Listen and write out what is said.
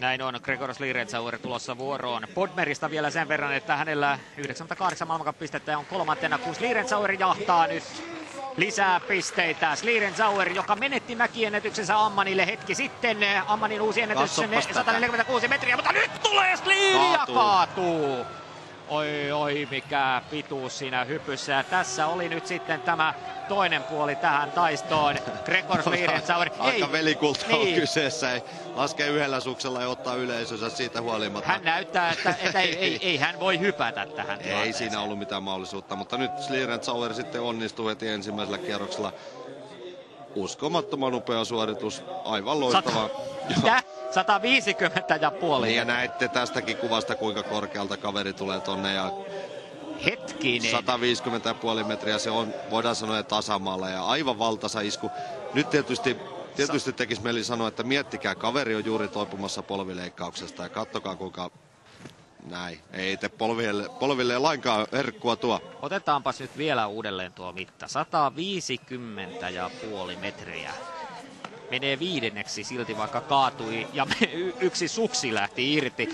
Näin on, Gregor Slirensauer tulossa vuoroon. Bodmerista vielä sen verran, että hänellä 98 maailmancup-pistettä ja on kolmantena, kun Slirensauer jahtaa nyt lisää pisteitä. Slirensauer, joka menetti mäkiennätyksensä Ammanille hetki sitten. Ammanin uusi ennätys 146 metriä, mutta nyt tulee Slir ja kaatuu. Oi, mikä pituus siinä hypyssä. Ja tässä oli nyt sitten tämä toinen puoli tähän taistoon. Gregor Slirensauer. Aika velikulta on kyseessä. Ei laske yhdellä suksella ja ottaa yleisönsä siitä huolimatta. Hän näyttää, että ei hän voi hypätä tähän tilanteeseen. Ei siinä ollut mitään mahdollisuutta, mutta nyt Slirensauer sitten onnistui heti ensimmäisellä kierroksella. Uskomattoman upea suoritus, aivan loistava. 150,5. Niin, ja näette tästäkin kuvasta, kuinka korkealta kaveri tulee tonne. Ja hetkinen. 150,5 metriä, se on, voidaan sanoa, tasamaalla ja aivan valtaisa isku. Nyt tietysti tekisi mieli sanoa, että miettikää, kaveri on juuri toipumassa polvileikkauksesta ja kattokaa kuinka näin. Ei te polville lainkaan herkkua tuo. Otetaanpas nyt vielä uudelleen tuo mitta. 150,5 metriä. Menee viidenneksi silti, vaikka kaatui ja yksi suksi lähti irti.